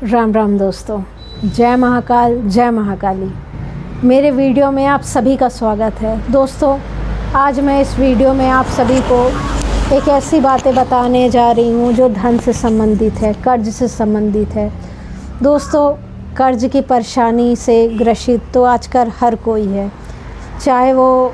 राम राम दोस्तों, जय महाकाल, जय महाकाली। मेरे वीडियो में आप सभी का स्वागत है। दोस्तों, आज मैं इस वीडियो में आप सभी को एक ऐसी बातें बताने जा रही हूँ जो धन से संबंधित है, कर्ज से संबंधित है। दोस्तों, कर्ज की परेशानी से ग्रसित तो आजकल हर कोई है, चाहे वो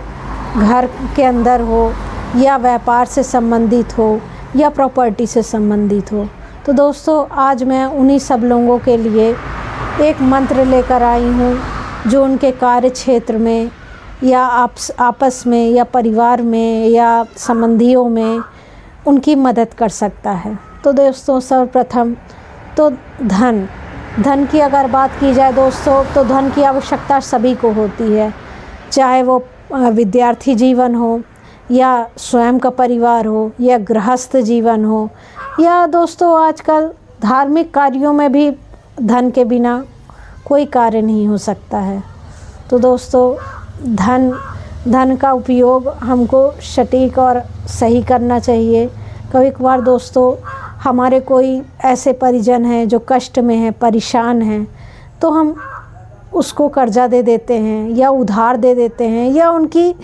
घर के अंदर हो या व्यापार से संबंधित हो या प्रॉपर्टी से संबंधित हो। तो दोस्तों, आज मैं उन्हीं सब लोगों के लिए एक मंत्र लेकर आई हूँ जो उनके कार्य क्षेत्र में या आपस में या परिवार में या संबंधियों में उनकी मदद कर सकता है। तो दोस्तों, सर्वप्रथम तो धन की अगर बात की जाए दोस्तों, तो धन की आवश्यकता सभी को होती है, चाहे वो विद्यार्थी जीवन हो या स्वयं का परिवार हो या गृहस्थ जीवन हो या दोस्तों आजकल धार्मिक कार्यों में भी धन के बिना कोई कार्य नहीं हो सकता है। तो दोस्तों, धन का उपयोग हमको सटीक और सही करना चाहिए। कभी कभार दोस्तों, हमारे कोई ऐसे परिजन हैं जो कष्ट में हैं, परेशान हैं, तो हम उसको कर्जा दे देते हैं या उधार दे देते हैं या उनकी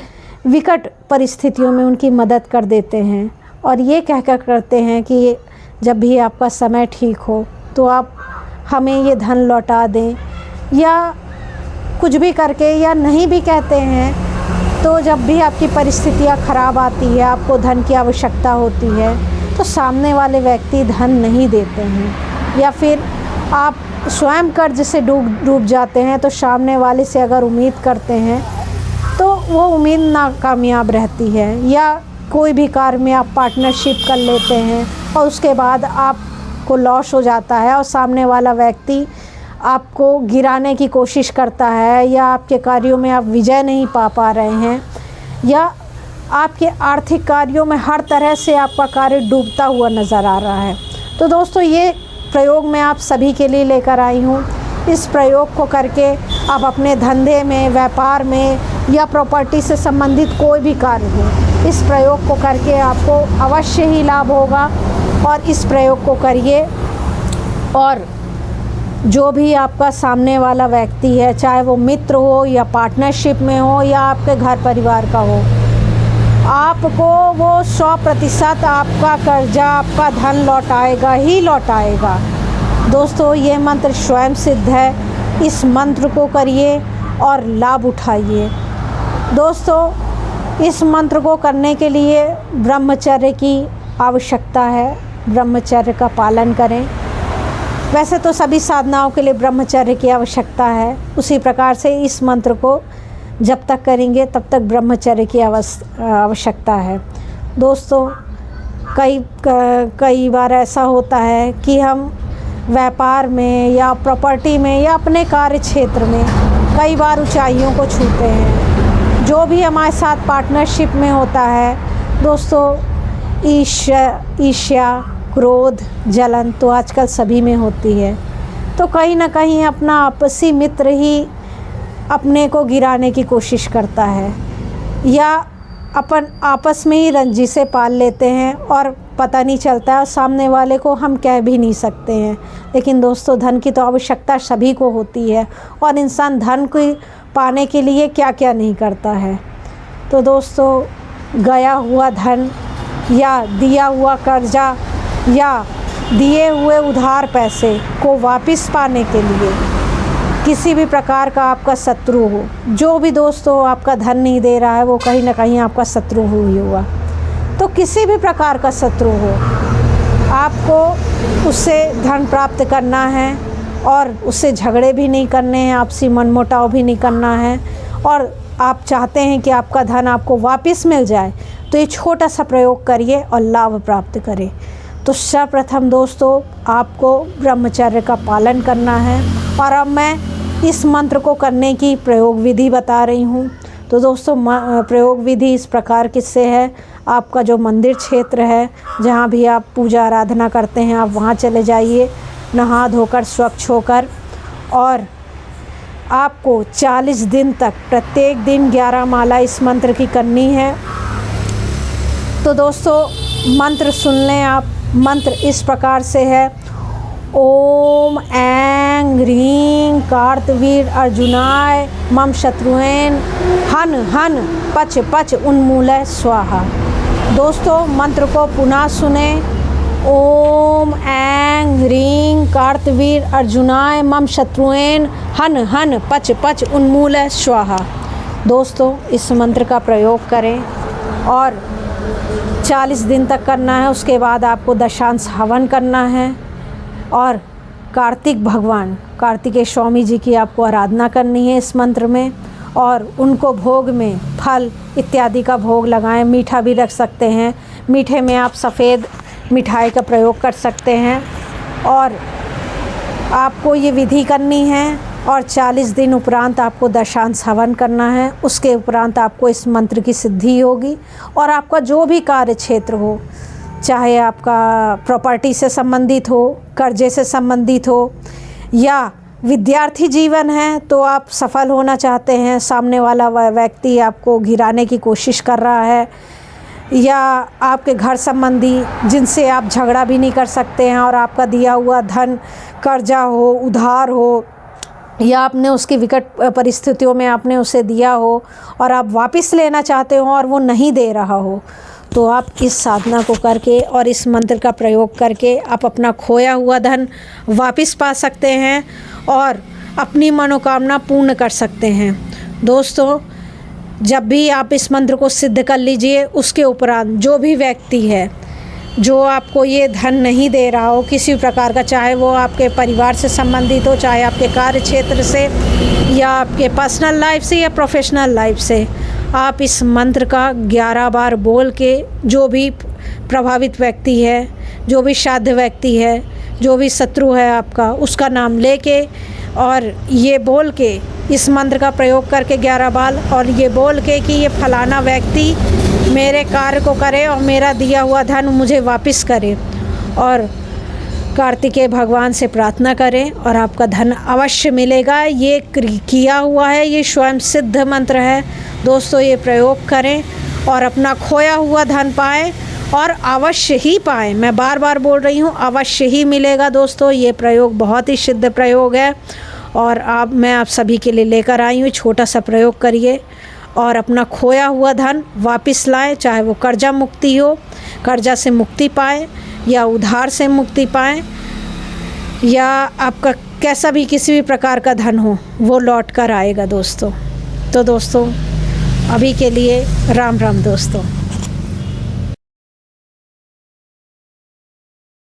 विकट परिस्थितियों में उनकी मदद कर देते हैं और ये कहकर करते हैं कि जब भी आपका समय ठीक हो तो आप हमें ये धन लौटा दें, या कुछ भी करके, या नहीं भी कहते हैं तो जब भी आपकी परिस्थितियाँ ख़राब आती है, आपको धन की आवश्यकता होती है, तो सामने वाले व्यक्ति धन नहीं देते हैं, या फिर आप स्वयं कर्ज से डूब जाते हैं, तो सामने वाले से अगर उम्मीद करते हैं तो वो उम्मीद नाकामयाब रहती है। या कोई भी कार्य में आप पार्टनरशिप कर लेते हैं और उसके बाद आपको लॉस हो जाता है और सामने वाला व्यक्ति आपको गिराने की कोशिश करता है, या आपके कार्यों में आप विजय नहीं पा रहे हैं, या आपके आर्थिक कार्यों में हर तरह से आपका कार्य डूबता हुआ नज़र आ रहा है। तो दोस्तों, ये प्रयोग मैं आप सभी के लिए लेकर आई हूँ। इस प्रयोग को करके आप अपने धंधे में, व्यापार में या प्रॉपर्टी से संबंधित कोई भी कार्य हो, इस प्रयोग को करके आपको अवश्य ही लाभ होगा। और इस प्रयोग को करिए, और जो भी आपका सामने वाला व्यक्ति है, चाहे वो मित्र हो या पार्टनरशिप में हो या आपके घर परिवार का हो, आपको वो 100% आपका कर्जा, आपका धन लौटाएगा ही लौटाएगा। दोस्तों, ये मंत्र स्वयं सिद्ध है। इस मंत्र को करिए और लाभ उठाइए। दोस्तों, इस मंत्र को करने के लिए ब्रह्मचर्य की आवश्यकता है। ब्रह्मचर्य का पालन करें। वैसे तो सभी साधनाओं के लिए ब्रह्मचर्य की आवश्यकता है, उसी प्रकार से इस मंत्र को जब तक करेंगे तब तक ब्रह्मचर्य की आवश्यकता है। दोस्तों, कई बार ऐसा होता है कि हम व्यापार में या प्रॉपर्टी में या अपने कार्य क्षेत्र में कई बार ऊंचाइयों को छूते हैं। जो भी हमारे साथ पार्टनरशिप में होता है दोस्तों, ईर्ष्या, क्रोध, जलन तो आजकल सभी में होती है। तो कहीं ना कहीं अपना आपसी मित्र ही अपने को गिराने की कोशिश करता है, या अपन आपस में ही रंजिशें पाल लेते हैं और पता नहीं चलता है, और सामने वाले को हम कह भी नहीं सकते हैं। लेकिन दोस्तों, धन की तो आवश्यकता सभी को होती है, और इंसान धन को पाने के लिए क्या क्या नहीं करता है। तो दोस्तों, गया हुआ धन या दिया हुआ कर्जा या दिए हुए उधार पैसे को वापस पाने के लिए किसी भी प्रकार का आपका शत्रु हो, जो भी दोस्तों आपका धन नहीं दे रहा है, वो कहीं ना कहीं आपका शत्रु ही हुआ। तो किसी भी प्रकार का शत्रु हो, आपको उससे धन प्राप्त करना है और उससे झगड़े भी नहीं करने हैं, आपसी मनमुटाव भी नहीं करना है, और आप चाहते हैं कि आपका धन आपको वापस मिल जाए, तो ये छोटा सा प्रयोग करिए और लाभ प्राप्त करें। तो सर्वप्रथम दोस्तों, आपको ब्रह्मचर्य का पालन करना है, और अब मैं इस मंत्र को करने की प्रयोग विधि बता रही हूँ। तो दोस्तों, प्रयोग विधि इस प्रकार किससे है, आपका जो मंदिर क्षेत्र है, जहाँ भी आप पूजा आराधना करते हैं, आप वहाँ चले जाइए, नहा धोकर स्वच्छ होकर, और आपको 40 दिन तक प्रत्येक दिन 11 माला इस मंत्र की करनी है। तो दोस्तों, मंत्र सुन लें आप। मंत्र इस प्रकार से है: ओम ऐं ह्रीं कार्तवीर अर्जुनाय मम शत्रुएन हन हन पच पच उन्मूलय स्वाहा। दोस्तों मंत्र को पुनः सुने। ओम ऐं ह्रीं कार्तवीर अर्जुनाय मम शत्रुएन हन हन पच पच उन्मूलय स्वाहा। दोस्तों इस मंत्र का प्रयोग करें और 40 दिन तक करना है। उसके बाद आपको दशांश हवन करना है और कार्तिक भगवान कार्तिकेय स्वामी जी की आपको आराधना करनी है इस मंत्र में, और उनको भोग में फल इत्यादि का भोग लगाएं। मीठा भी रख सकते हैं, मीठे में आप सफ़ेद मिठाई का प्रयोग कर सकते हैं। और आपको ये विधि करनी है और 40 दिन उपरांत आपको दशांश हवन करना है। उसके उपरांत आपको इस मंत्र की सिद्धि होगी और आपका जो भी कार्य क्षेत्र हो, चाहे आपका प्रॉपर्टी से संबंधित हो, कर्जे से संबंधित हो, या विद्यार्थी जीवन है तो आप सफल होना चाहते हैं, सामने वाला व्यक्ति आपको गिराने की कोशिश कर रहा है, या आपके घर संबंधी जिनसे आप झगड़ा भी नहीं कर सकते हैं और आपका दिया हुआ धन कर्जा हो, उधार हो, या आपने उसकी विकट परिस्थितियों में आपने उसे दिया हो और आप वापस लेना चाहते हो और वो नहीं दे रहा हो, तो आप इस साधना को करके और इस मंत्र का प्रयोग करके आप अपना खोया हुआ धन वापस पा सकते हैं और अपनी मनोकामना पूर्ण कर सकते हैं। दोस्तों जब भी आप इस मंत्र को सिद्ध कर लीजिए, उसके उपरांत जो भी व्यक्ति है जो आपको ये धन नहीं दे रहा हो किसी प्रकार का, चाहे वो आपके परिवार से संबंधित हो, चाहे आपके कार्य क्षेत्र से, या आपके पर्सनल लाइफ से, या प्रोफेशनल लाइफ से, आप इस मंत्र का 11 बार बोल के जो भी प्रभावित व्यक्ति है, जो भी साध्य व्यक्ति है, जो भी शत्रु है आपका, उसका नाम लेके और ये बोल के इस मंत्र का प्रयोग करके 11 बार, और ये बोल के कि ये फलाना व्यक्ति मेरे कार्य को करे और मेरा दिया हुआ धन मुझे वापस करे, और कार्तिकेय भगवान से प्रार्थना करें और आपका धन अवश्य मिलेगा। ये किया हुआ है, ये स्वयं सिद्ध मंत्र है। दोस्तों ये प्रयोग करें और अपना खोया हुआ धन पाएं, और अवश्य ही पाएं। मैं बार बार बोल रही हूँ, अवश्य ही मिलेगा। दोस्तों ये प्रयोग बहुत ही सिद्ध प्रयोग है और मैं आप सभी के लिए लेकर आई हूँ। छोटा सा प्रयोग करिए और अपना खोया हुआ धन वापस लाएं, चाहे वो कर्जा मुक्ति हो, कर्जा से मुक्ति पाएं, या उधार से मुक्ति पाएं, या आपका कैसा भी किसी भी प्रकार का धन हो वो लौट कर आएगा दोस्तों। तो दोस्तों अभी के लिए राम राम दोस्तों।